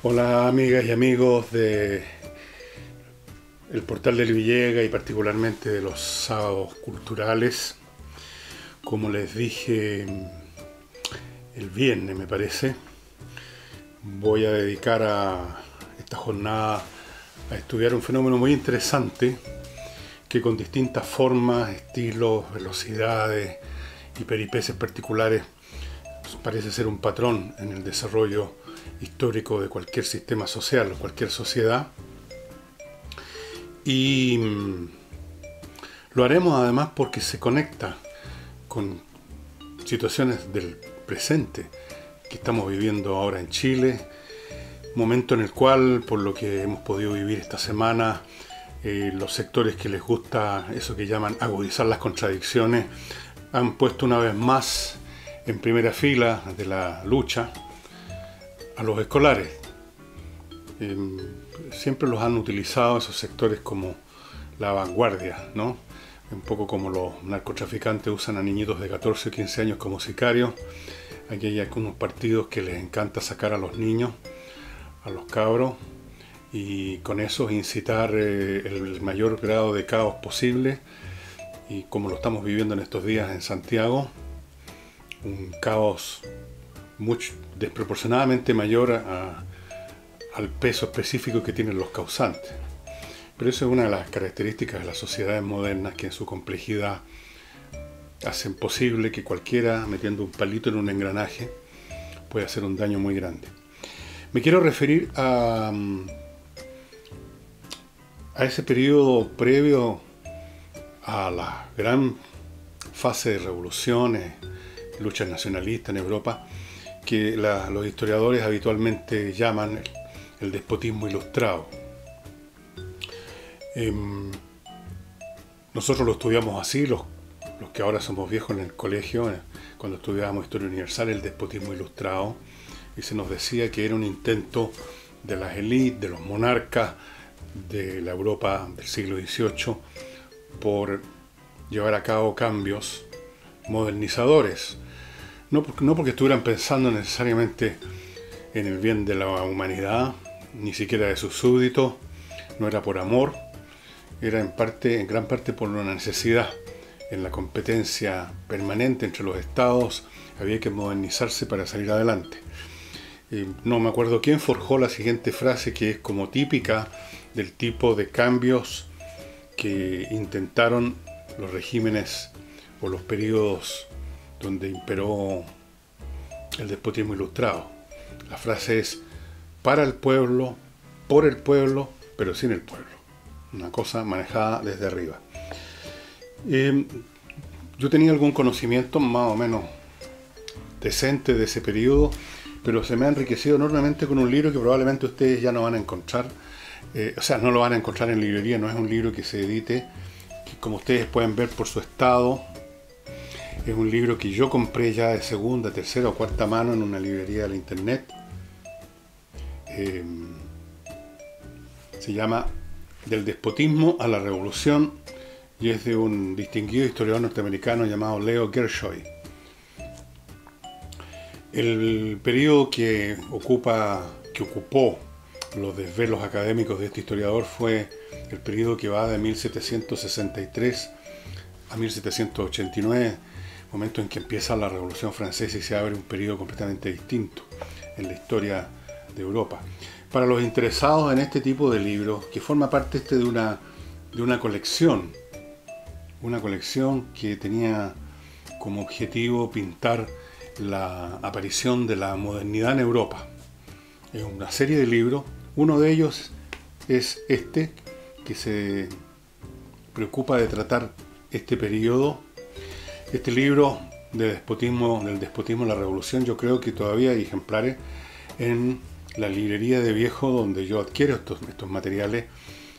Hola amigas y amigos de el portal del Villega y particularmente de los sábados culturales. Como les dije el viernes, me parece, voy a dedicar a esta jornada a estudiar un fenómeno muy interesante que con distintas formas, estilos, velocidades y peripecias particulares parece ser un patrón en el desarrollo histórico de cualquier sistema social o cualquier sociedad. Y lo haremos además porque se conecta con situaciones del presente que estamos viviendo ahora en Chile, momento en el cual, por lo que hemos podido vivir esta semana, los sectores que les gusta eso que llaman agudizar las contradicciones han puesto una vez más en primera fila de la lucha a los escolares. Siempre los han utilizado esos sectores como la vanguardia, ¿no? Un poco como los narcotraficantes usan a niñitos de 14 o 15 años como sicarios. Aquí hay algunos partidos que les encanta sacar a los niños, a los cabros, y con eso incitar el mayor grado de caos posible, y como lo estamos viviendo en estos días en Santiago, un caos desproporcionadamente mayor al peso específico que tienen los causantes. Pero eso es una de las características de las sociedades modernas, que en su complejidad hacen posible que cualquiera, metiendo un palito en un engranaje, pueda hacer un daño muy grande. Me quiero referir a ese periodo previo a la gran fase de revoluciones, luchas nacionalistas en Europa, que los historiadores habitualmente llaman el despotismo ilustrado. Nosotros lo estudiamos así, los que ahora somos viejos en el colegio, cuando estudiábamos Historia Universal, el despotismo ilustrado, y se nos decía que era un intento de las élites, de los monarcas de la Europa del siglo XVIII, por llevar a cabo cambios modernizadores. No porque estuvieran pensando necesariamente en el bien de la humanidad, ni siquiera de sus súbditos, no era por amor, era en gran parte por una necesidad. En la competencia permanente entre los estados había que modernizarse para salir adelante. No me acuerdo quién forjó la siguiente frase, que es como típica del tipo de cambios que intentaron los regímenes o los periodos donde imperó el despotismo ilustrado. La frase es: para el pueblo, por el pueblo, pero sin el pueblo. Una cosa manejada desde arriba. Yo tenía algún conocimiento más o menos decente de ese periodo, pero se me ha enriquecido enormemente con un libro que probablemente ustedes ya no van a encontrar. O sea, no lo van a encontrar en librería, no es un libro que se edite, que, como ustedes pueden ver por su estado, es un libro que yo compré ya de segunda, tercera o cuarta mano en una librería de la internet. Se llama Del despotismo a la revolución, y es de un distinguido historiador norteamericano llamado Leo Gershoy. El periodo que ocupó los desvelos académicos de este historiador fue el periodo que va de 1763 a 1789, momento en que empieza la Revolución Francesa y se abre un periodo completamente distinto en la historia de Europa. Para los interesados en este tipo de libros, que forma parte de una colección que tenía como objetivo pintar la aparición de la modernidad en Europa. Es una serie de libros. Uno de ellos es este, que se preocupa de tratar este periodo. Este libro del despotismo a la revolución, yo creo que todavía hay ejemplares en la librería de viejo donde yo adquiero estos materiales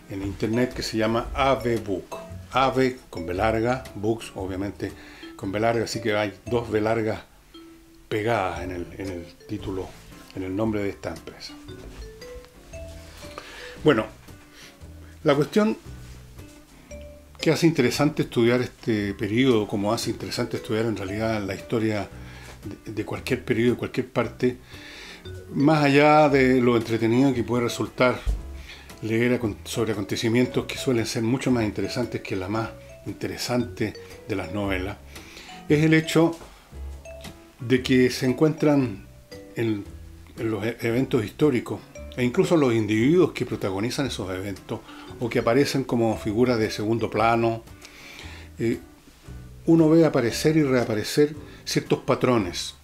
en internet, que se llama AV Book. AV con B larga, Books obviamente con B larga, así que hay dos B largas pegadas en el título, en el nombre de esta empresa. Bueno, la cuestión que hace interesante estudiar este periodo, como hace interesante estudiar en realidad la historia de cualquier periodo, de cualquier parte, Más allá de lo entretenido que puede resultar leer sobre acontecimientos que suelen ser mucho más interesantes que la más interesante de las novelas, es el hecho de que se encuentran en los eventos históricos e incluso los individuos que protagonizan esos eventos o que aparecen como figuras de segundo plano, uno ve aparecer y reaparecer ciertos patrones.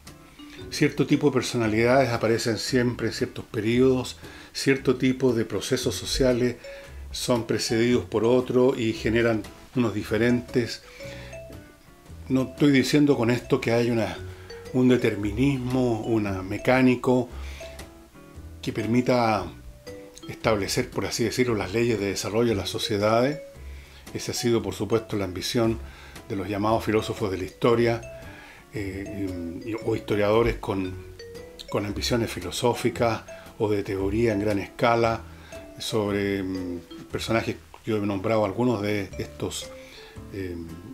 Cierto tipo de personalidades aparecen siempre en ciertos periodos, cierto tipo de procesos sociales son precedidos por otro y generan unos diferentes. No estoy diciendo con esto que hay un determinismo, una mecánico que permita establecer, por así decirlo, las leyes de desarrollo de las sociedades. Esa ha sido, por supuesto, la ambición de los llamados filósofos de la historia o historiadores con ambiciones filosóficas o de teoría en gran escala sobre personajes. Yo he nombrado algunos de estos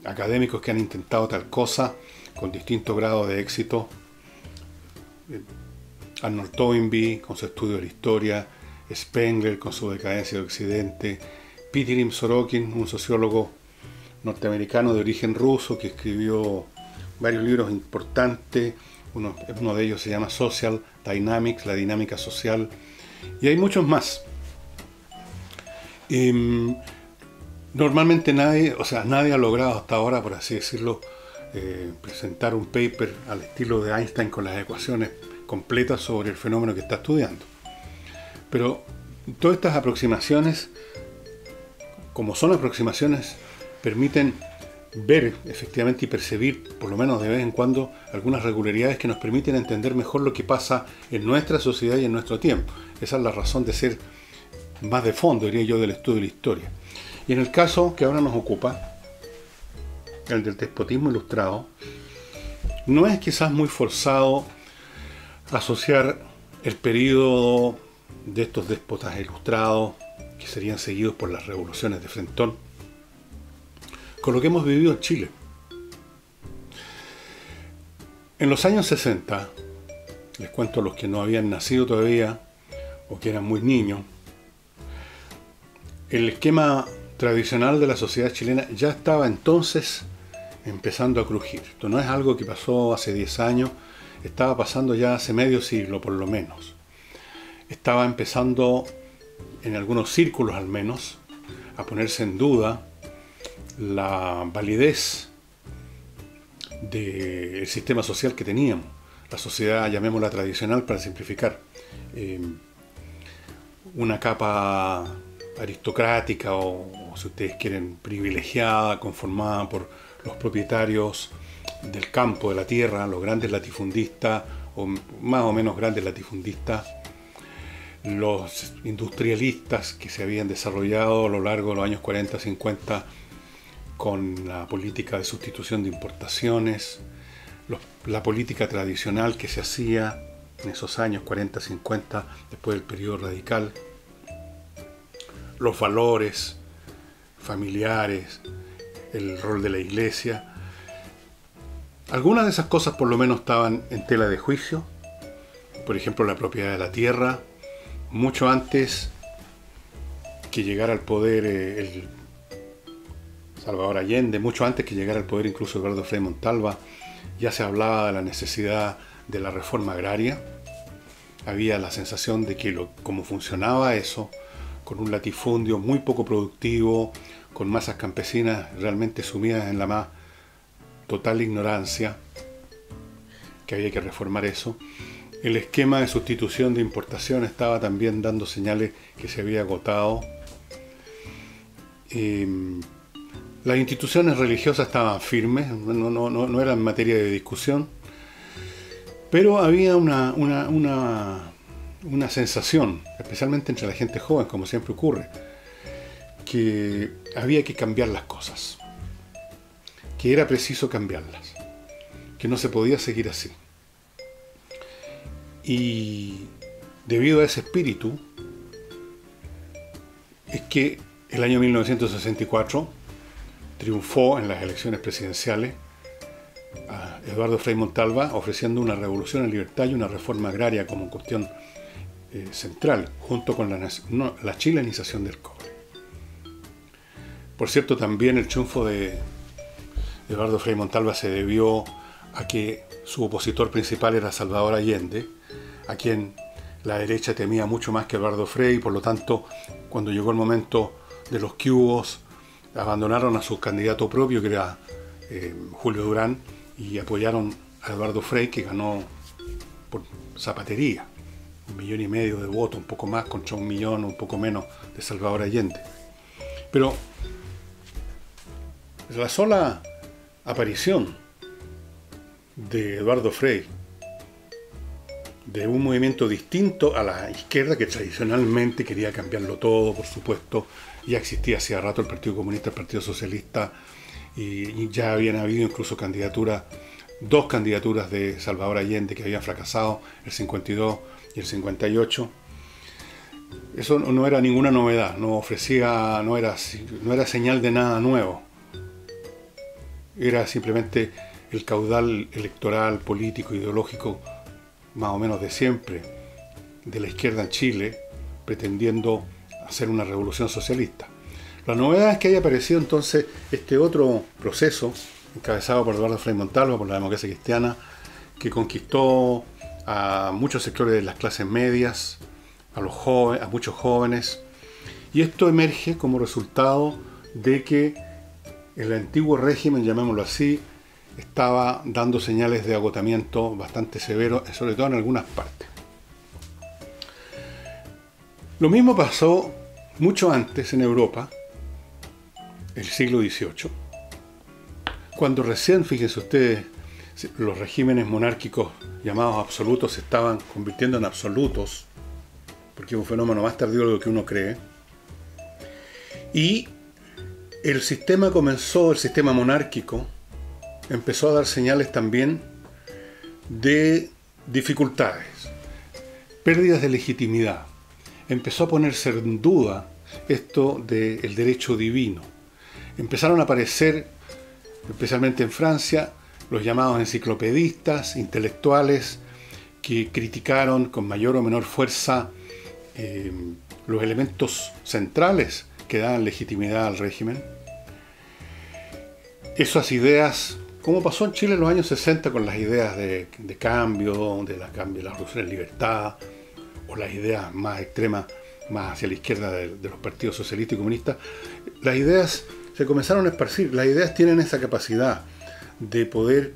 académicos que han intentado tal cosa con distintos grados de éxito. Arnold Toynbee con su estudio de la historia, Spengler con su decadencia de Occidente, Piotr Sorokin, un sociólogo norteamericano de origen ruso que escribió varios libros importantes. Uno de ellos se llama Social Dynamics, la dinámica social, y hay muchos más. Normalmente nadie ha logrado hasta ahora, por así decirlo, presentar un paper al estilo de Einstein con las ecuaciones completas sobre el fenómeno que está estudiando. Pero todas estas aproximaciones, como son aproximaciones, permiten ver efectivamente y percibir, por lo menos de vez en cuando, algunas regularidades que nos permiten entender mejor lo que pasa en nuestra sociedad y en nuestro tiempo. Esa es la razón de ser más de fondo, diría yo, del estudio de la historia. Y en el caso que ahora nos ocupa, el del despotismo ilustrado, no es quizás muy forzado asociar el período de estos déspotas ilustrados, que serían seguidos por las revoluciones de Frentón, con lo que hemos vivido en Chile. En los años 60, les cuento a los que no habían nacido todavía o que eran muy niños, el esquema tradicional de la sociedad chilena ya estaba entonces empezando a crujir. Esto no es algo que pasó hace 10 años, estaba pasando ya hace medio siglo por lo menos. Estaba empezando, en algunos círculos al menos, a ponerse en duda la validez del sistema social que teníamos. La sociedad, llamémosla tradicional para simplificar, una capa aristocrática o si ustedes quieren privilegiada, conformada por los propietarios del campo, de la tierra, los grandes latifundistas o más o menos grandes latifundistas, los industrialistas que se habían desarrollado a lo largo de los años 40-50 con la política de sustitución de importaciones, la política tradicional que se hacía en esos años 40-50 después del periodo radical, los valores familiares, el rol de la iglesia. Algunas de esas cosas por lo menos estaban en tela de juicio. Por ejemplo, la propiedad de la tierra. Mucho antes que llegara al poder el Salvador Allende, mucho antes que llegara al poder incluso Eduardo Frei Montalva, ya se hablaba de la necesidad de la reforma agraria. Había la sensación de que cómo funcionaba eso, con un latifundio muy poco productivo, con masas campesinas realmente sumidas en la más total ignorancia, que había que reformar eso. El esquema de sustitución de importación estaba también dando señales que se había agotado. Las instituciones religiosas estaban firmes, no eran materia de discusión, pero había una sensación, especialmente entre la gente joven, como siempre ocurre, que había que cambiar las cosas, que era preciso cambiarlas, que no se podía seguir así. Y debido a ese espíritu, es que el año 1964 triunfó en las elecciones presidenciales a Eduardo Frei Montalva ofreciendo una revolución en libertad y una reforma agraria como cuestión central, junto con la chilenización del cobre. Por cierto, también el triunfo de Eduardo Frei Montalva se debió a que su opositor principal era Salvador Allende, a quien la derecha temía mucho más que Eduardo Frei, y por lo tanto, cuando llegó el momento de los quiubos, abandonaron a su candidato propio, que era Julio Durán, y apoyaron a Eduardo Frei, que ganó por zapatería, 1,5 millones de votos, un poco más, contra 1 millón, un poco menos de Salvador Allende. Pero la sola aparición de Eduardo Frei, de un movimiento distinto a la izquierda, que tradicionalmente quería cambiarlo todo, por supuesto, ya existía hacía rato el Partido Comunista, el Partido Socialista, y ya habían habido incluso dos candidaturas de Salvador Allende que habían fracasado, el 52 y el 58. Eso no era ninguna novedad, no era señal de nada nuevo. Era simplemente el caudal electoral, político, ideológico, más o menos de siempre, de la izquierda en Chile, pretendiendo hacer una revolución socialista. La novedad es que haya aparecido entonces este otro proceso, encabezado por Eduardo Frei Montalva, por la democracia cristiana, que conquistó a muchos sectores de las clases medias, a muchos jóvenes, y esto emerge como resultado de que el antiguo régimen, llamémoslo así, estaba dando señales de agotamiento bastante severos, sobre todo en algunas partes. Lo mismo pasó mucho antes en Europa, el siglo XVIII, cuando recién, fíjense ustedes, los regímenes monárquicos llamados absolutos se estaban convirtiendo en absolutos, porque es un fenómeno más tardío de lo que uno cree, y el sistema monárquico, empezó a dar señales también de dificultades, pérdidas de legitimidad. Empezó a ponerse en duda esto del derecho divino. Empezaron a aparecer, especialmente en Francia, los llamados enciclopedistas, intelectuales, que criticaron con mayor o menor fuerza los elementos centrales que daban legitimidad al régimen. Esas ideas, como pasó en Chile en los años 60 con las ideas de cambio, de la revolución en libertad, o las ideas más extremas, más hacia la izquierda de los partidos socialistas y comunistas, las ideas se comenzaron a esparcir. Las ideas tienen esa capacidad de poder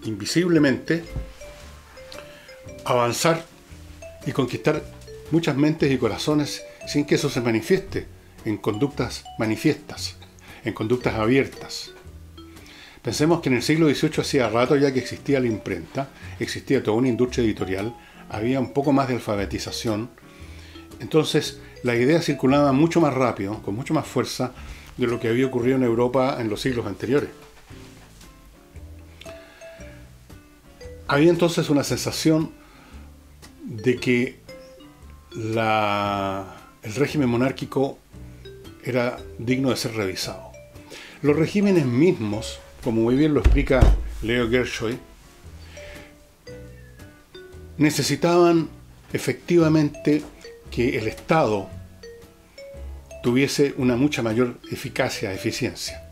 invisiblemente avanzar y conquistar muchas mentes y corazones sin que eso se manifieste en conductas manifiestas, en conductas abiertas. Pensemos que en el siglo XVIII hacía rato ya que existía la imprenta, existía toda una industria editorial, había un poco más de alfabetización, entonces la idea circulaba mucho más rápido, con mucho más fuerza de lo que había ocurrido en Europa en los siglos anteriores. Había entonces una sensación de que el régimen monárquico era digno de ser revisado. Los regímenes mismos, como muy bien lo explica Leo Gershoy, necesitaban efectivamente que el Estado tuviese una mucha mayor eficacia, eficiencia.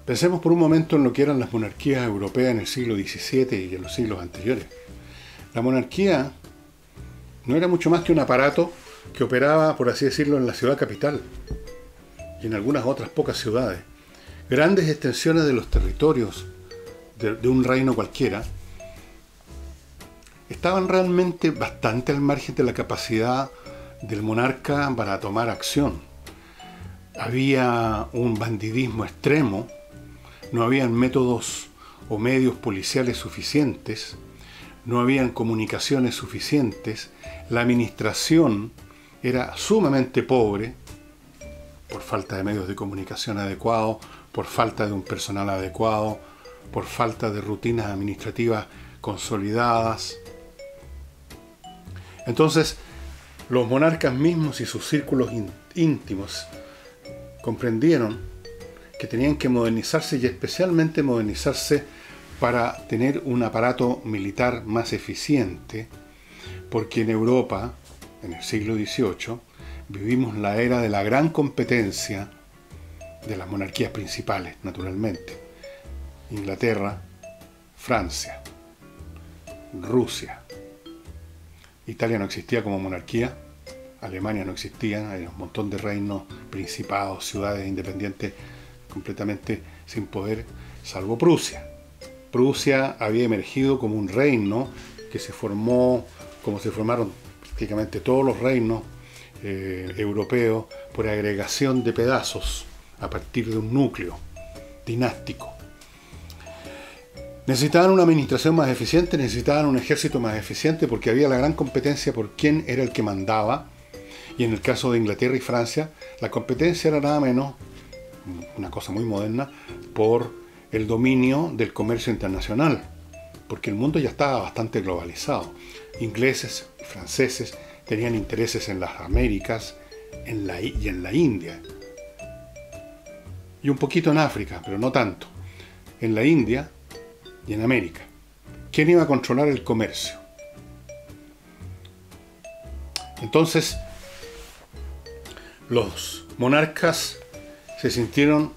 Pensemos por un momento en lo que eran las monarquías europeas en el siglo XVII y en los siglos anteriores. La monarquía no era mucho más que un aparato que operaba, por así decirlo, en la ciudad capital y en algunas otras pocas ciudades. Grandes extensiones de los territorios de un reino cualquiera estaban realmente bastante al margen de la capacidad del monarca para tomar acción. Había un bandidismo extremo, no habían métodos o medios policiales suficientes, no habían comunicaciones suficientes, la administración era sumamente pobre, por falta de medios de comunicación adecuados, por falta de un personal adecuado, por falta de rutinas administrativas consolidadas. Entonces, los monarcas mismos y sus círculos íntimos comprendieron que tenían que modernizarse y especialmente modernizarse para tener un aparato militar más eficiente, porque en Europa, en el siglo XVIII, vivimos la era de la gran competencia de las monarquías principales, naturalmente. Inglaterra, Francia, Rusia. Italia no existía como monarquía, Alemania no existía, hay un montón de reinos, principados, ciudades independientes completamente sin poder, salvo Prusia. Prusia había emergido como un reino que se formó, como se formaron prácticamente todos los reinos europeos, por agregación de pedazos a partir de un núcleo dinástico. Necesitaban una administración más eficiente, necesitaban un ejército más eficiente porque había la gran competencia por quién era el que mandaba. Y en el caso de Inglaterra y Francia, la competencia era nada menos, una cosa muy moderna, por el dominio del comercio internacional, porque el mundo ya estaba bastante globalizado. Ingleses y franceses tenían intereses en las Américas y en la India, y un poquito en África, pero no tanto. En la India y en América. ¿Quién iba a controlar el comercio? Entonces, los monarcas se sintieron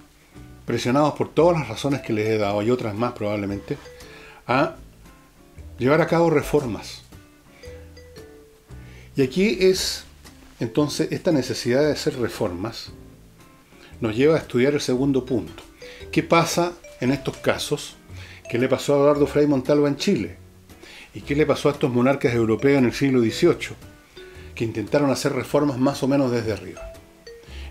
presionados por todas las razones que les he dado, y otras más probablemente, a llevar a cabo reformas. Y aquí es, entonces, esta necesidad de hacer reformas nos lleva a estudiar el segundo punto. ¿Qué pasa en estos casos? ¿Qué le pasó a Eduardo Frei Montalva en Chile? ¿Y qué le pasó a estos monarcas europeos en el siglo XVIII? Que intentaron hacer reformas más o menos desde arriba.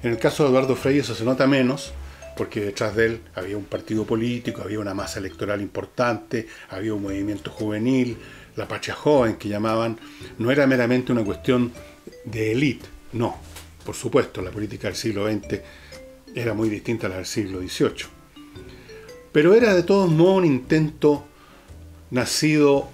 En el caso de Eduardo Frei eso se nota menos, porque detrás de él había un partido político, había una masa electoral importante, había un movimiento juvenil, la patria joven que llamaban. No era meramente una cuestión de élite, no. Por supuesto, la política del siglo XX era muy distinta a la del siglo XVIII. Pero era de todos modos un intento nacido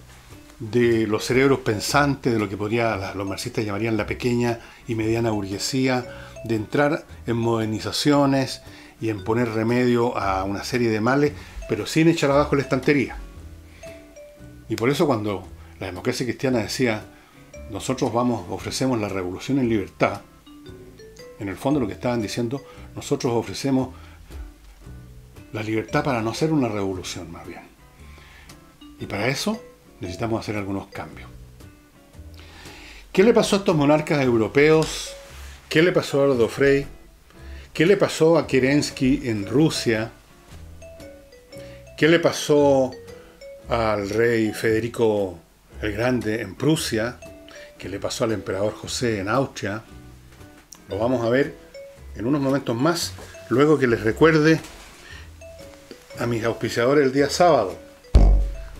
de los cerebros pensantes, de lo que los marxistas llamarían la pequeña y mediana burguesía, de entrar en modernizaciones y en poner remedio a una serie de males, pero sin echar abajo la estantería. Y por eso cuando la democracia cristiana decía, nosotros ofrecemos la revolución en libertad, en el fondo lo que estaban diciendo, nosotros ofrecemos la libertad para no hacer una revolución, más bien. Y para eso necesitamos hacer algunos cambios. ¿Qué le pasó a estos monarcas europeos? ¿Qué le pasó a Eduardo Frei? ¿Qué le pasó a Kerensky en Rusia? ¿Qué le pasó al rey Federico el Grande en Prusia? ¿Qué le pasó al emperador José en Austria? Lo vamos a ver en unos momentos más, luego que les recuerde a mis auspiciadores el día sábado.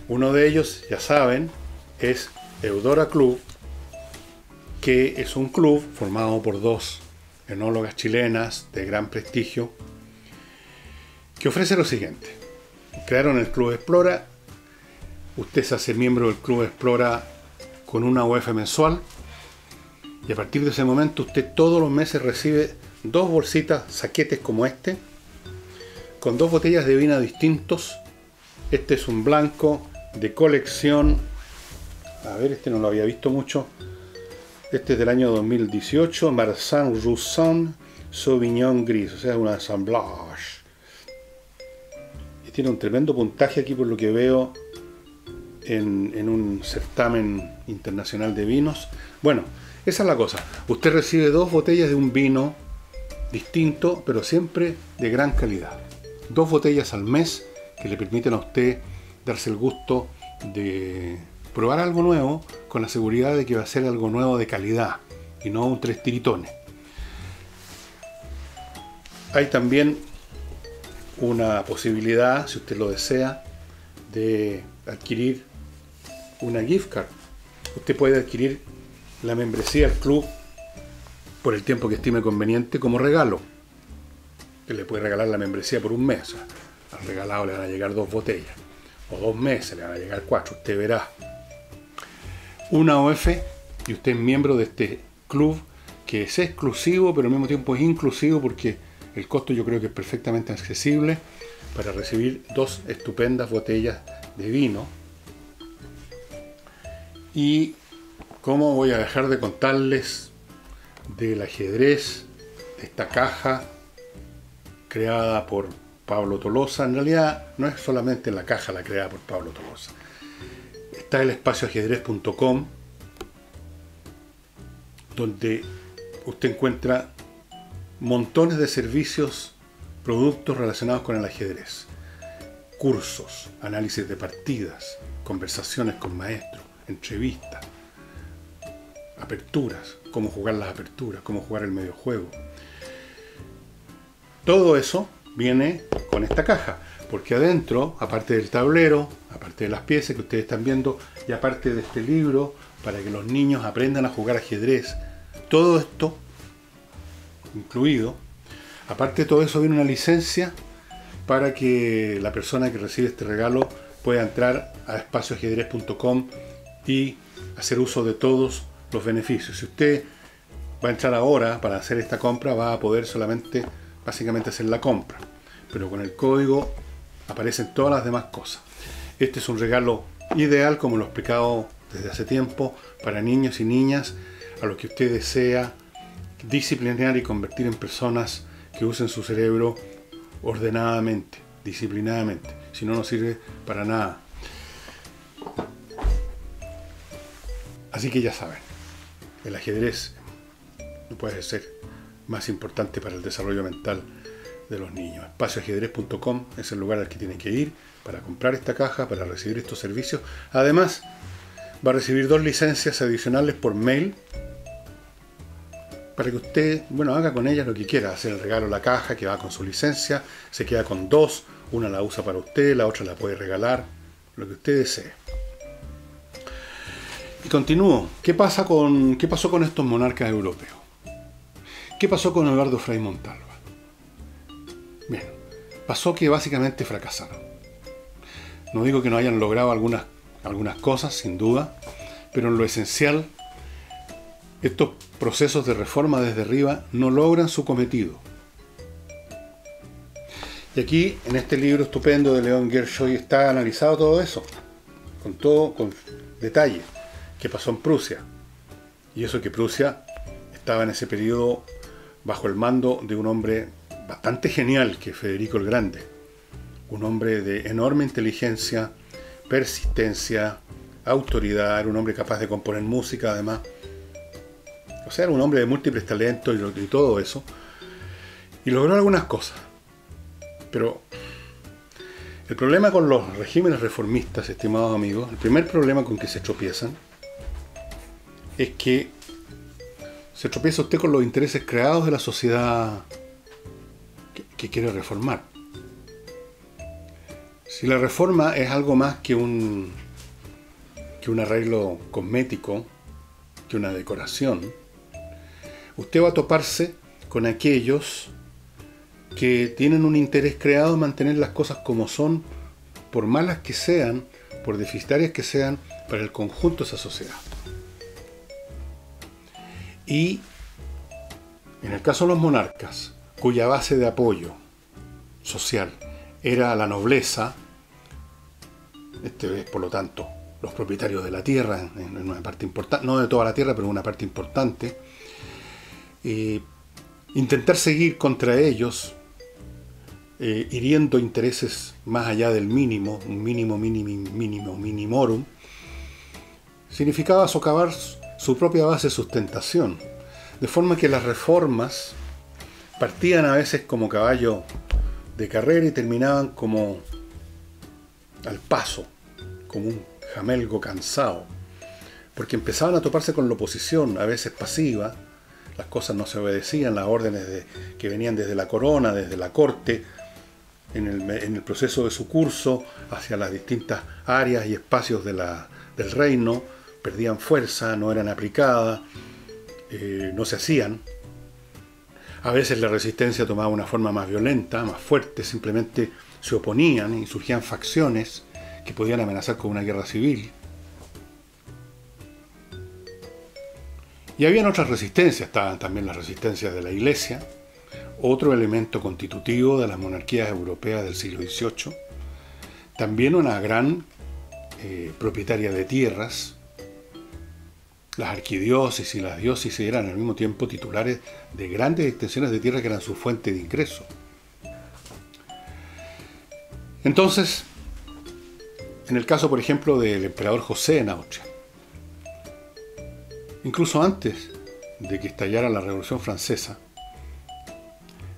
Uno de ellos, ya saben, es Eudora Club, que es un club formado por dos enólogas chilenas de gran prestigio, que ofrece lo siguiente. Crearon el Club Explora. Usted se hace miembro del Club Explora con una UF mensual, y a partir de ese momento usted todos los meses recibe 2 bolsitas, saquetes como este, con 2 botellas de vino distintos. Este es un blanco de colección. A ver, este no lo había visto mucho. Este es del año 2018, Marsan Roussan Sauvignon Gris, o sea, una assemblage. Y tiene un tremendo puntaje aquí por lo que veo en un certamen internacional de vinos. Bueno, esa es la cosa. Usted recibe 2 botellas de un vino distinto, pero siempre de gran calidad. 2 botellas al mes que le permiten a usted darse el gusto de probar algo nuevo con la seguridad de que va a ser algo nuevo de calidad y no un 3 tiritones. Hay también una posibilidad, si usted lo desea, de adquirir una gift card. Usted puede adquirir la membresía al club por el tiempo que estime conveniente como regalo. Que le puede regalar la membresía por un mes. Al regalado le van a llegar 2 botellas. O 2 meses le van a llegar 4. Usted verá. Una OF y usted es miembro de este club que es exclusivo, pero al mismo tiempo es inclusivo porque El costo yo creo que es perfectamente accesible para recibir 2 estupendas botellas de vino. Y cómo voy a dejar de contarles del ajedrez, de esta caja creada por Pablo Tolosa. En realidad no es solamente la caja la creada por Pablo Tolosa. Está el espacioajedrez.com, donde usted encuentra montones de servicios, productos relacionados con el ajedrez. Cursos, análisis de partidas, conversaciones con maestros, entrevistas, aperturas, cómo jugar las aperturas, cómo jugar el medio juego. Todo eso viene con esta caja, porque adentro, aparte del tablero, aparte de las piezas que ustedes están viendo, y aparte de este libro para que los niños aprendan a jugar ajedrez, todo esto incluido, aparte de todo eso, viene una licencia para que la persona que recibe este regalo pueda entrar a espacioajedrez.com y hacer uso de todos los beneficios. Si usted va a entrar ahora para hacer esta compra, va a poder solamente básicamente hacer la compra, pero con el código aparecen todas las demás cosas. Este es un regalo ideal, como lo he explicado desde hace tiempo, para niños y niñas a los que usted desea disciplinar y convertir en personas que usen su cerebro ordenadamente, disciplinadamente. Si no, no sirve para nada. Así que ya saben, el ajedrez no puede ser más importante para el desarrollo mental de los niños. Espacioajedrez.com es el lugar al que tienen que ir para comprar esta caja, para recibir estos servicios. Además, va a recibir 2 licencias adicionales por mail para que usted, haga con ellas lo que quiera. Hacer el regalo a la caja que va con su licencia, se queda con 2, una la usa para usted, la otra la puede regalar, lo que usted desee. Y continúo. ¿Qué pasó con estos monarcas europeos? ¿Qué pasó con Eduardo Frei Montalva? Bien, pasó que básicamente fracasaron. No digo que no hayan logrado algunas cosas, sin duda, pero en lo esencial, estos procesos de reforma desde arriba no logran su cometido. Y aquí, en este libro estupendo de León Gershoy, está analizado todo eso, con detalle, qué pasó en Prusia. Y eso que Prusia estaba en ese periodo bajo el mando de un hombre bastante genial, que es Federico el Grande. Un hombre de enorme inteligencia, persistencia, autoridad, era un hombre capaz de componer música además. O sea, era un hombre de múltiples talentos y todo eso. Y logró algunas cosas. Pero el problema con los regímenes reformistas, estimados amigos, el primer problema con que se tropiezan es que se tropieza usted con los intereses creados de la sociedad que quiere reformar. Si la reforma es algo más que un arreglo cosmético, que una decoración, usted va a toparse con aquellos que tienen un interés creado en mantener las cosas como son, por malas que sean, por deficitarias que sean, para el conjunto de esa sociedad. Y en el caso de los monarcas, cuya base de apoyo social era la nobleza, por lo tanto, los propietarios de la tierra, en una parte importante, no de toda la tierra, pero en una parte importante, intentar seguir contra ellos, hiriendo intereses más allá del mínimo, un mínimo minimorum, significaba socavar su propia base de sustentación, de forma que las reformas partían a veces como caballo de carrera y terminaban como al paso, como un jamelgo cansado, porque empezaban a toparse con la oposición, a veces pasiva, las cosas no se obedecían, las órdenes que venían desde la corona, desde la corte, en el proceso de su curso hacia las distintas áreas y espacios del reino, perdían fuerza, no eran aplicadas, no se hacían. A veces la resistencia tomaba una forma más violenta, más fuerte, simplemente se oponían y surgían facciones que podían amenazar con una guerra civil. Y habían otras resistencias, estaban también las resistencias de la Iglesia, otro elemento constitutivo de las monarquías europeas del siglo XVIII, también una gran propietaria de tierras. Las arquidiócesis y las diócesis eran al mismo tiempo titulares de grandes extensiones de tierra que eran su fuente de ingreso. Entonces, en el caso, por ejemplo, del emperador José en Austria, incluso antes de que estallara la Revolución Francesa,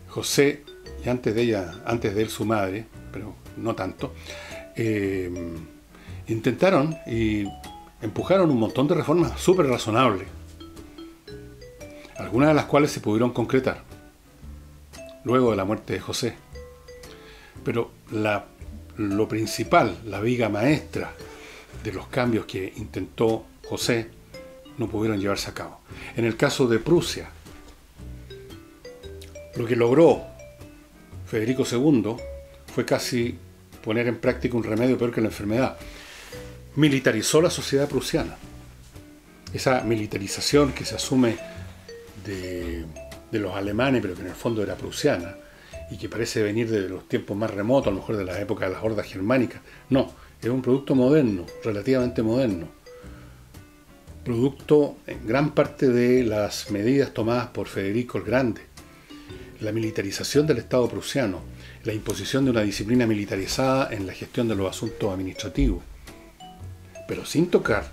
José, y antes de él su madre, pero no tanto, intentaron y empujaron un montón de reformas súper razonables, algunas de las cuales se pudieron concretar luego de la muerte de José. Pero lo principal, la viga maestra de los cambios que intentó José, no pudieron llevarse a cabo. En el caso de Prusia, lo que logró Federico II fue casi poner en práctica un remedio peor que la enfermedad. Militarizó la sociedad prusiana. Esa militarización que se asume de los alemanes, pero que en el fondo era prusiana, y que parece venir de los tiempos más remotos, a lo mejor de la época de las hordas germánicas. No, es un producto moderno, relativamente moderno. Producto en gran parte de las medidas tomadas por Federico el Grande. La militarización del Estado prusiano, la imposición de una disciplina militarizada en la gestión de los asuntos administrativos, pero sin tocar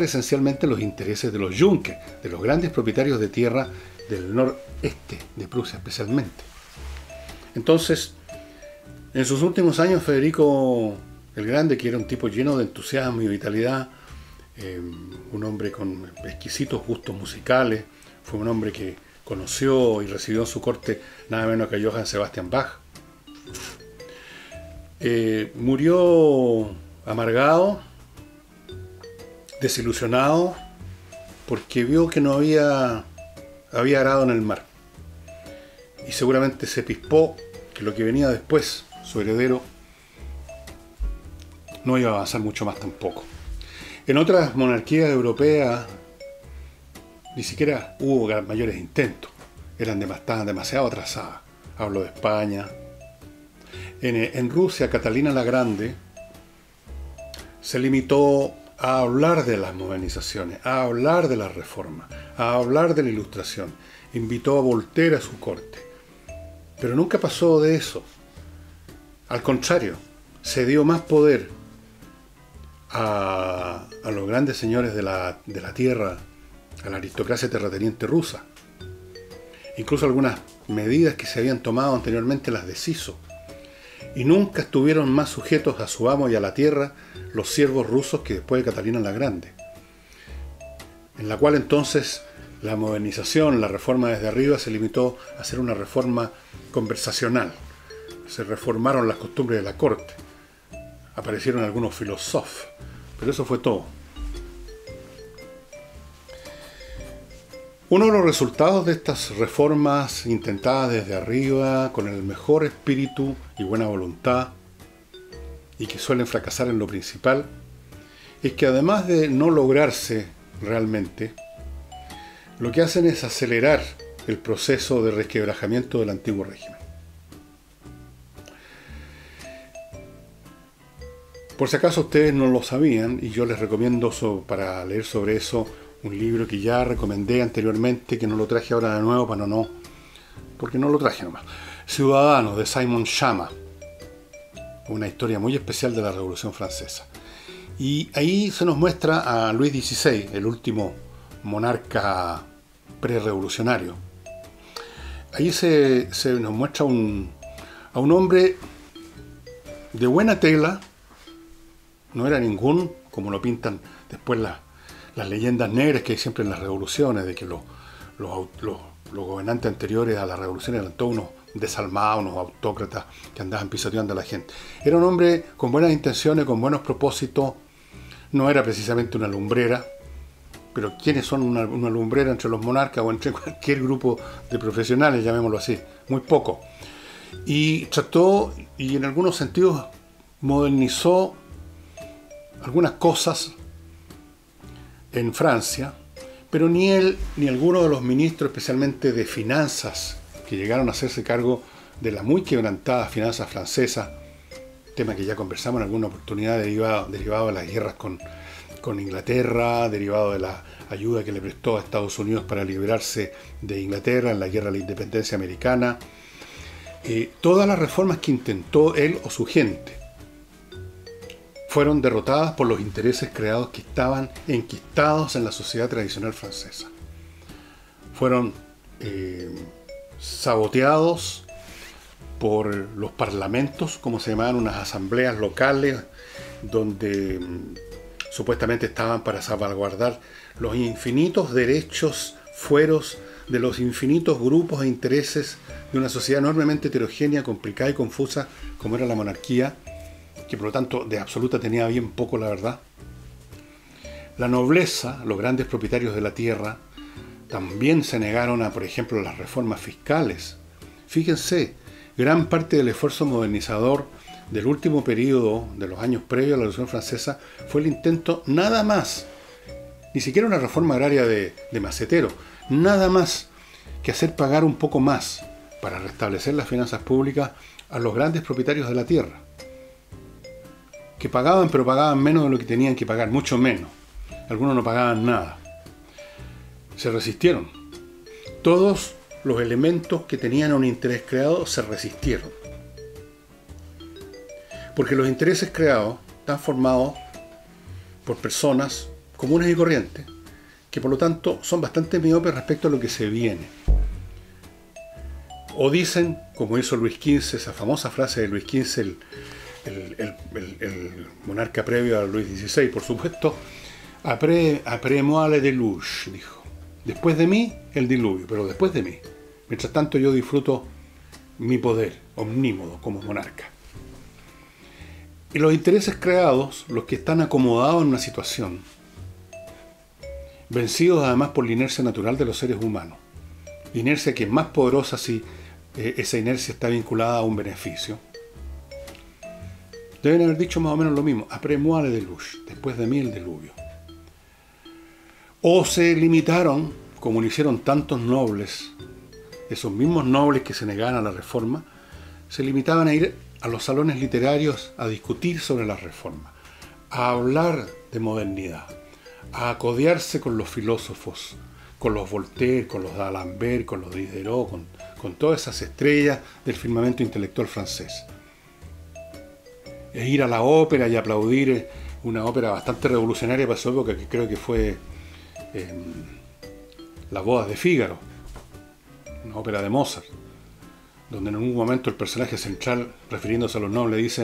esencialmente los intereses de los Junkers, de los grandes propietarios de tierra del noreste de Prusia especialmente. Entonces, en sus últimos años, Federico el Grande, que era un tipo lleno de entusiasmo y vitalidad, un hombre con exquisitos gustos musicales, fue un hombre que conoció y recibió en su corte nada menos que a Johann Sebastian Bach. Murió amargado, desilusionado, porque vio que no había arado en el mar. Y seguramente se pispó que lo que venía después, su heredero, no iba a avanzar mucho más tampoco. En otras monarquías europeas ni siquiera hubo mayores intentos. Estaban demasiado atrasadas. Hablo de España. En Rusia, Catalina la Grande se limitó a hablar de las modernizaciones, a hablar de las reformas, a hablar de la ilustración. Invitó a Voltaire a su corte. Pero nunca pasó de eso. Al contrario, se dio más poder a los grandes señores de la tierra, a la aristocracia terrateniente rusa. Incluso algunas medidas que se habían tomado anteriormente las deshizo. Y nunca estuvieron más sujetos a su amo y a la tierra los siervos rusos que después de Catalina la Grande. En la cual entonces la modernización, la reforma desde arriba se limitó a ser una reforma conversacional. Se reformaron las costumbres de la corte. Aparecieron algunos filósofos, pero eso fue todo. Uno de los resultados de estas reformas intentadas desde arriba, con el mejor espíritu y buena voluntad, y que suelen fracasar en lo principal, es que además de no lograrse realmente, lo que hacen es acelerar el proceso de resquebrajamiento del antiguo régimen. Por si acaso ustedes no lo sabían, y yo les recomiendo para leer sobre eso un libro que ya recomendé anteriormente, que no lo traje ahora de nuevo porque no lo traje nomás. Ciudadanos, de Simon Schama, una historia muy especial de la Revolución Francesa. Y ahí se nos muestra a Luis XVI, el último monarca prerevolucionario. Ahí se nos muestra a un hombre de buena tela. No era ningún, como lo pintan después las leyendas negras que hay siempre en las revoluciones, de que los gobernantes anteriores a la revolución eran todos unos desalmados, unos autócratas que andaban pisoteando a la gente. Era un hombre con buenas intenciones, con buenos propósitos. No era precisamente una lumbrera, pero ¿quiénes son una lumbrera entre los monarcas o entre cualquier grupo de profesionales, llamémoslo así? Muy poco. Y trató, y en algunos sentidos modernizó algunas cosas en Francia, pero ni él ni alguno de los ministros, especialmente de finanzas que llegaron a hacerse cargo de la muy quebrantada finanza francesa, tema que ya conversamos en alguna oportunidad, derivado de las guerras con Inglaterra, derivado de la ayuda que le prestó a Estados Unidos para liberarse de Inglaterra en la guerra de la independencia americana. Todas las reformas que intentó él o su gente fueron derrotadas por los intereses creados que estaban enquistados en la sociedad tradicional francesa. Fueron saboteados por los parlamentos, como se llamaban, unas asambleas locales donde supuestamente estaban para salvaguardar los infinitos derechos, fueros de los infinitos grupos e intereses de una sociedad enormemente heterogénea, complicada y confusa como era la monarquía, que por lo tanto de absoluta tenía bien poco, la verdad. La nobleza, los grandes propietarios de la tierra, también se negaron a, por ejemplo, las reformas fiscales. Fíjense, gran parte del esfuerzo modernizador del último periodo de los años previos a la Revolución Francesa fue el intento nada más, ni siquiera una reforma agraria de macetero, nada más que hacer pagar un poco más para restablecer las finanzas públicas a los grandes propietarios de la tierra, que pagaban, pero pagaban menos de lo que tenían que pagar, mucho menos. Algunos no pagaban nada. Se resistieron. Todos los elementos que tenían un interés creado se resistieron. Porque los intereses creados están formados por personas comunes y corrientes, que por lo tanto son bastante miopes respecto a lo que se viene. O dicen, como hizo Luis XV, esa famosa frase de Luis XV, el monarca previo a Luis XVI, por supuesto, après moi le déluge, dijo. Después de mí, el diluvio, pero después de mí. Mientras tanto yo disfruto mi poder omnímodo como monarca. Y los intereses creados, los que están acomodados en una situación, vencidos además por la inercia natural de los seres humanos, la inercia que es más poderosa si esa inercia está vinculada a un beneficio, deben haber dicho más o menos lo mismo, après moi le déluge, después de mí el diluvio. O se limitaron, como lo hicieron tantos nobles, esos mismos nobles que se negaban a la reforma, se limitaban a ir a los salones literarios a discutir sobre la reforma, a hablar de modernidad, a acodearse con los filósofos, con los Voltaire, con los d'Alembert, con los Diderot, con todas esas estrellas del firmamento intelectual francés. E ir a la ópera y aplaudir una ópera bastante revolucionaria para su época, que creo que fue Las bodas de Fígaro, una ópera de Mozart, donde en un momento el personaje central, refiriéndose a los nobles,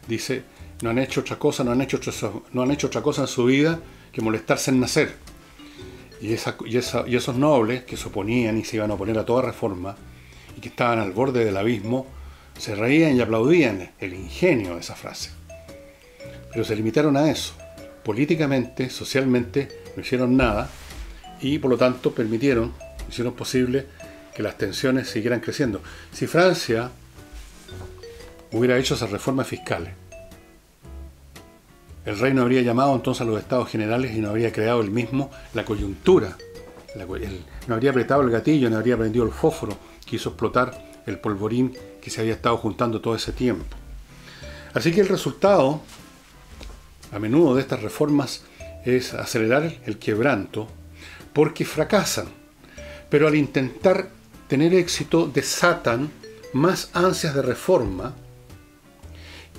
dice no han hecho otra cosa en su vida que molestarse en nacer. Y esos nobles que se oponían y se iban a oponer a toda reforma y que estaban al borde del abismo, se reían y aplaudían el ingenio de esa frase. Pero se limitaron a eso. Políticamente, socialmente, no hicieron nada y por lo tanto hicieron posible que las tensiones siguieran creciendo. Si Francia hubiera hecho esas reformas fiscales, el rey no habría llamado entonces a los estados generales y no habría creado él mismo la coyuntura, no habría apretado el gatillo, no habría prendido el fósforo que hizo explotar el polvorín que se había estado juntando todo ese tiempo. Así que el resultado, a menudo, de estas reformas es acelerar el quebranto, porque fracasan, pero al intentar tener éxito desatan más ansias de reforma,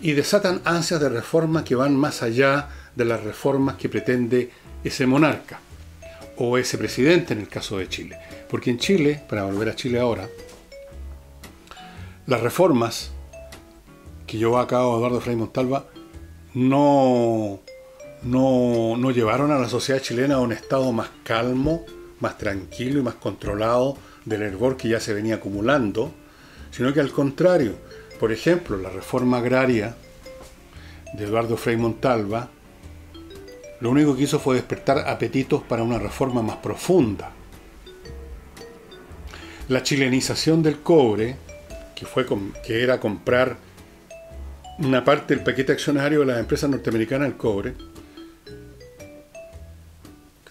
y desatan ansias de reforma que van más allá de las reformas que pretende ese monarca o ese presidente en el caso de Chile. Porque en Chile, para volver a Chile ahora, las reformas que llevó a cabo Eduardo Frei Montalva no llevaron a la sociedad chilena a un estado más calmo, más tranquilo y más controlado del hervor que ya se venía acumulando, sino que al contrario. Por ejemplo, la reforma agraria de Eduardo Frei Montalva lo único que hizo fue despertar apetitos para una reforma más profunda. La chilenización del cobre, que era comprar una parte del paquete accionario de las empresas norteamericanas del cobre,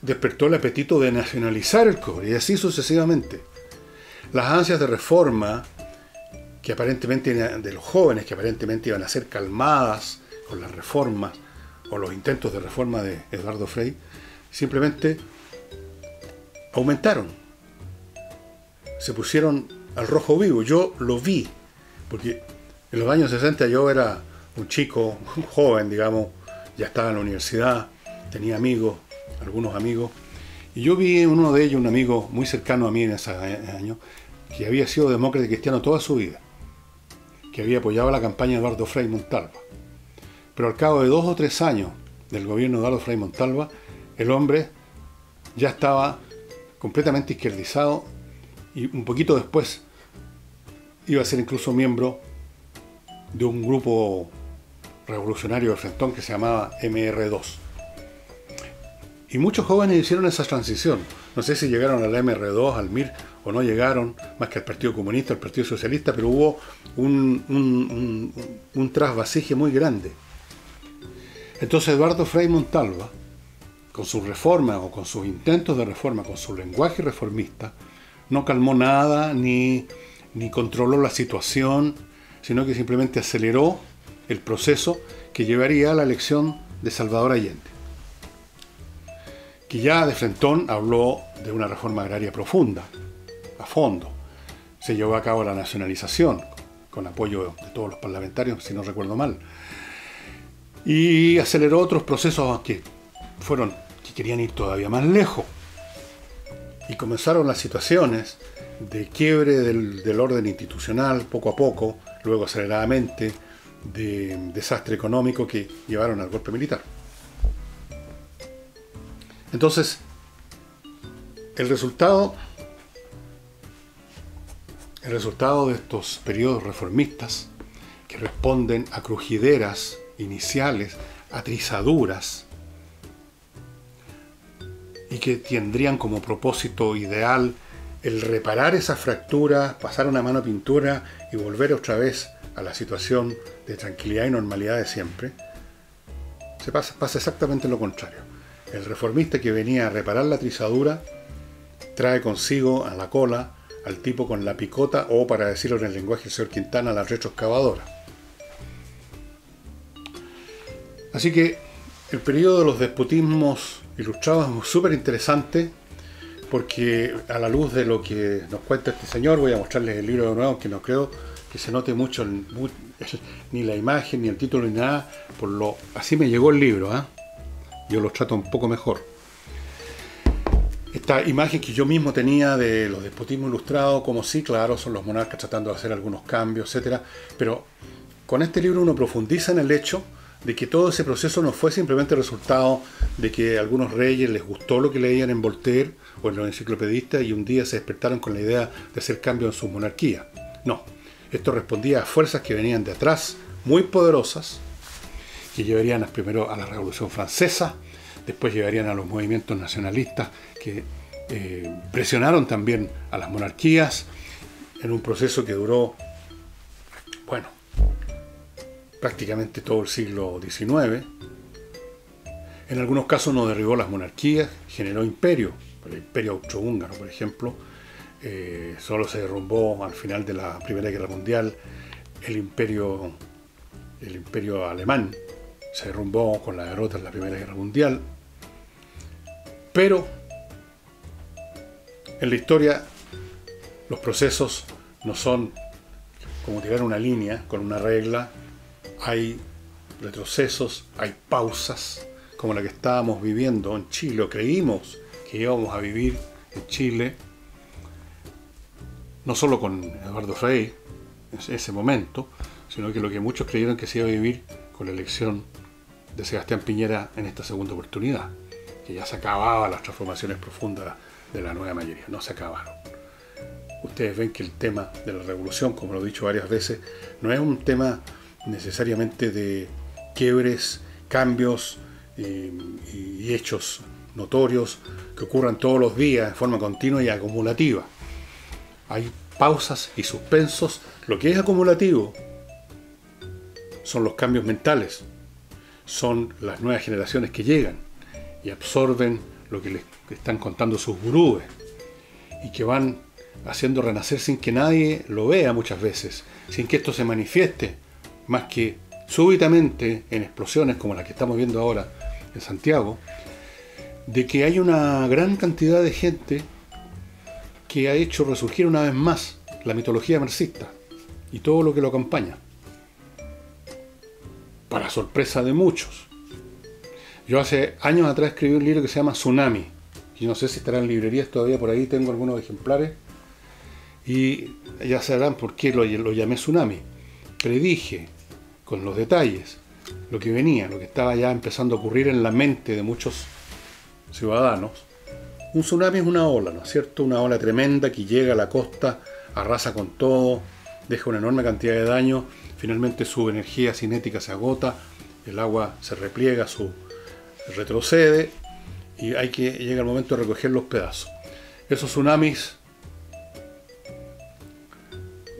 despertó el apetito de nacionalizar el cobre y así sucesivamente. las ansias de reforma que aparentemente de los jóvenes que aparentemente iban a ser calmadas con las reformas o los intentos de reforma de Eduardo Frei simplemente aumentaron, se pusieron al rojo vivo. Yo lo vi, porque en los años 60 yo era un chico, un joven, digamos, ya estaba en la universidad, tenía amigos, algunos amigos, y yo vi en uno de ellos, un amigo muy cercano a mí en ese año, que había sido demócrata y cristiano toda su vida, que había apoyado la campaña de Eduardo Frei Montalva. Pero al cabo de 2 o 3 años del gobierno de Eduardo Frei Montalva, el hombre ya estaba completamente izquierdizado y un poquito después iba a ser incluso miembro de un grupo revolucionario de Frentón que se llamaba MR2. Y muchos jóvenes hicieron esa transición. No sé si llegaron al MR2, al MIR, o no llegaron, más que al Partido Comunista, al Partido Socialista, pero hubo un trasvasije muy grande. Entonces Eduardo Frei Montalva, con sus reformas o con sus intentos de reforma, con su lenguaje reformista, no calmó nada ni controló la situación, sino que simplemente aceleró el proceso que llevaría a la elección de Salvador Allende, que ya de frentón habló de una reforma agraria profunda, a fondo. Se llevó a cabo la nacionalización, con apoyo de todos los parlamentarios, si no recuerdo mal, y aceleró otros procesos que querían ir todavía más lejos. Y comenzaron las situaciones de quiebre del orden institucional, poco a poco, luego aceleradamente, de desastre económico que llevaron al golpe militar. Entonces, el resultado de estos periodos reformistas, que responden a crujideras iniciales, a trizaduras, y que tendrían como propósito ideal el reparar esas fracturas, pasar una mano a pintura y volver otra vez a la situación de tranquilidad y normalidad de siempre, pasa exactamente lo contrario. El reformista que venía a reparar la trizadura trae consigo a la cola al tipo con la picota, o, para decirlo en el lenguaje del señor Quintana, la retroexcavadora. Así que el periodo de los despotismos ilustrados es súper interesante, porque a la luz de lo que nos cuenta este señor, voy a mostrarles el libro de nuevo, aunque no creo que se note mucho ni la imagen, ni el título, ni nada. Así me llegó el libro, ¿eh? Yo lo trato un poco mejor. Esta imagen que yo mismo tenía de los despotismos ilustrados, como sí, claro, son los monarcas tratando de hacer algunos cambios, etc. Pero con este libro uno profundiza en el hecho de que todo ese proceso no fue simplemente resultado de que a algunos reyes les gustó lo que leían en Voltaire o en los enciclopedistas y un día se despertaron con la idea de hacer cambios en su monarquía. No, esto respondía a fuerzas que venían de atrás, muy poderosas, que llevarían primero a la Revolución Francesa, después llevarían a los movimientos nacionalistas que presionaron también a las monarquías en un proceso que duró, bueno, prácticamente todo el siglo XIX. En algunos casos no derribó las monarquías, generó imperio. El imperio austrohúngaro, por ejemplo, solo se derrumbó al final de la Primera Guerra Mundial. El imperio alemán se derrumbó con la derrota en la Primera Guerra Mundial. Pero en la historia los procesos no son como tirar una línea con una regla. Hay retrocesos, hay pausas, como la que estábamos viviendo en Chile, o creímos que íbamos a vivir en Chile, no solo con Eduardo Frei en ese momento, sino que lo que muchos creyeron que se iba a vivir con la elección de Sebastián Piñera en esta segunda oportunidad, que ya se acababan las transformaciones profundas de la nueva mayoría. No se acabaron. Ustedes ven que el tema de la revolución, como lo he dicho varias veces, no es un tema necesariamente de quiebres, cambios y hechos notorios que ocurran todos los días de forma continua y acumulativa. Hay pausas y suspensos. Lo que es acumulativo son los cambios mentales, son las nuevas generaciones que llegan y absorben lo que les están contando sus gurúes y que van haciendo renacer sin que nadie lo vea muchas veces, sin que esto se manifieste, más que súbitamente en explosiones como la que estamos viendo ahora en Santiago, de que hay una gran cantidad de gente que ha hecho resurgir una vez más la mitología marxista y todo lo que lo acompaña, para sorpresa de muchos. Yo hace años atrás escribí un libro que se llama Tsunami, y no sé si estará en librerías todavía, por ahí tengo algunos ejemplares, y ya sabrán por qué lo llamé Tsunami. Predije con los detalles lo que venía, lo que estaba ya empezando a ocurrir en la mente de muchos ciudadanos. Un tsunami es una ola, ¿no es cierto? Una ola tremenda que llega a la costa, arrasa con todo, deja una enorme cantidad de daño, finalmente su energía cinética se agota, el agua se repliega, retrocede, y llega el momento de recoger los pedazos. Esos tsunamis,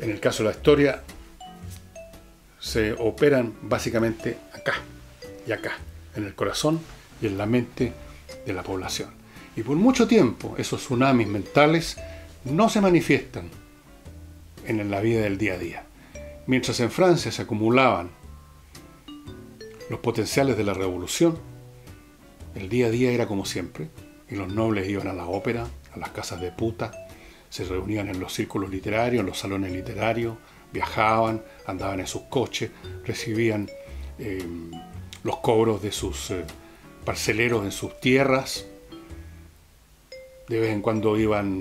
en el caso de la historia, se operan básicamente acá y acá, en el corazón y en la mente de la población. Y por mucho tiempo esos tsunamis mentales no se manifiestan en la vida del día a día. Mientras en Francia se acumulaban los potenciales de la revolución, el día a día era como siempre, y los nobles iban a la ópera, a las casas de puta, se reunían en los círculos literarios, en los salones literarios, viajaban, andaban en sus coches, recibían los cobros de sus parceleros en sus tierras. De vez en cuando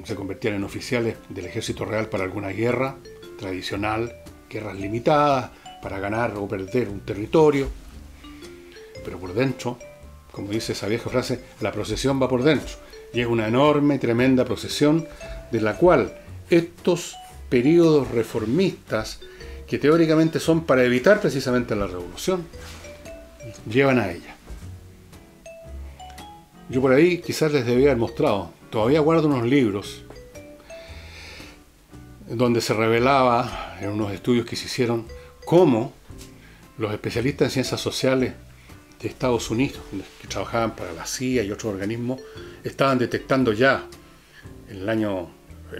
se convertían en oficiales del ejército real para alguna guerra tradicional, guerras limitadas, para ganar o perder un territorio. Pero por dentro, como dice esa vieja frase, la procesión va por dentro. Y es una enorme, tremenda procesión de la cual estos periodos reformistas, que teóricamente son para evitar precisamente la revolución, llevan a ella. Yo por ahí quizás les debía haber mostrado, todavía guardo unos libros donde se revelaba, en unos estudios que se hicieron, cómo los especialistas en ciencias sociales de Estados Unidos, que trabajaban para la CIA y otros organismos, estaban detectando ya en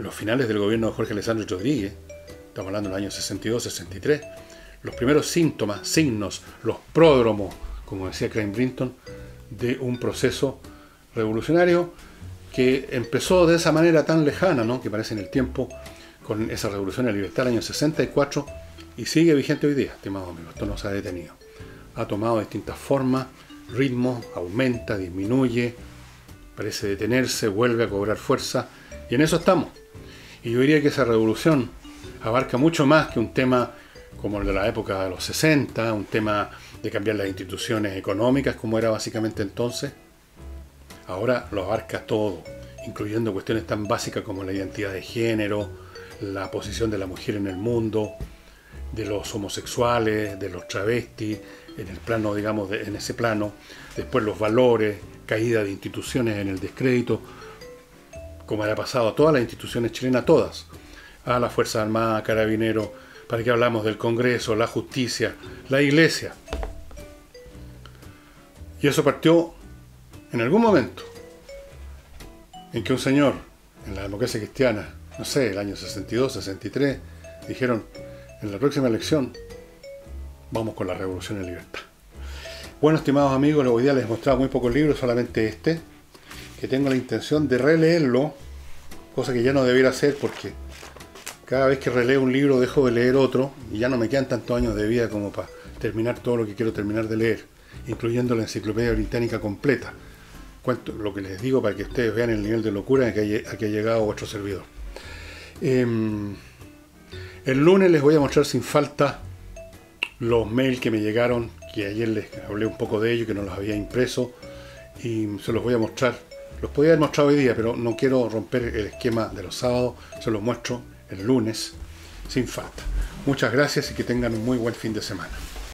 los finales del gobierno de Jorge Alessandro Rodríguez, estamos hablando del año 62-63, los primeros signos, los pródromos, como decía Crane Brinton, de un proceso revolucionario que empezó de esa manera tan lejana, ¿no?, que parece en el tiempo, con esa revolución de la libertad del año 64, y sigue vigente hoy día, estimados amigos. Esto no se ha detenido. Ha tomado distintas formas, ritmos, aumenta, disminuye, parece detenerse, vuelve a cobrar fuerza, y en eso estamos. Y yo diría que esa revolución abarca mucho más que un tema como el de la época de los 60, un tema de cambiar las instituciones económicas, como era básicamente entonces. Ahora lo abarca todo, incluyendo cuestiones tan básicas como la identidad de género, la posición de la mujer en el mundo, de los homosexuales, de los travestis, en el plano, digamos, en ese plano, después los valores, caída de instituciones en el descrédito, como le ha pasado a todas las instituciones chilenas, todas, a las Fuerzas Armadas, Carabineros, para que hablamos del Congreso, la justicia, la Iglesia. Y eso partió en algún momento en que un señor en la democracia cristiana, no sé, el año 62, 63, dijeron: en la próxima elección vamos con la revolución en libertad. Bueno, estimados amigos, hoy día les he mostrado muy pocos libros, solamente este, que tengo la intención de releerlo, cosa que ya no debiera hacer porque cada vez que releo un libro dejo de leer otro y ya no me quedan tantos años de vida como para terminar todo lo que quiero terminar de leer, incluyendo la Enciclopedia Británica completa. Cuento lo que les digo para que ustedes vean el nivel de locura a que ha llegado vuestro servidor. El lunes les voy a mostrar sin falta los mails que me llegaron, que ayer les hablé un poco de ellos, que no los había impreso, y se los voy a mostrar. Los podía haber mostrado hoy día, pero no quiero romper el esquema de los sábados, se los muestro el lunes sin falta. Muchas gracias y que tengan un muy buen fin de semana.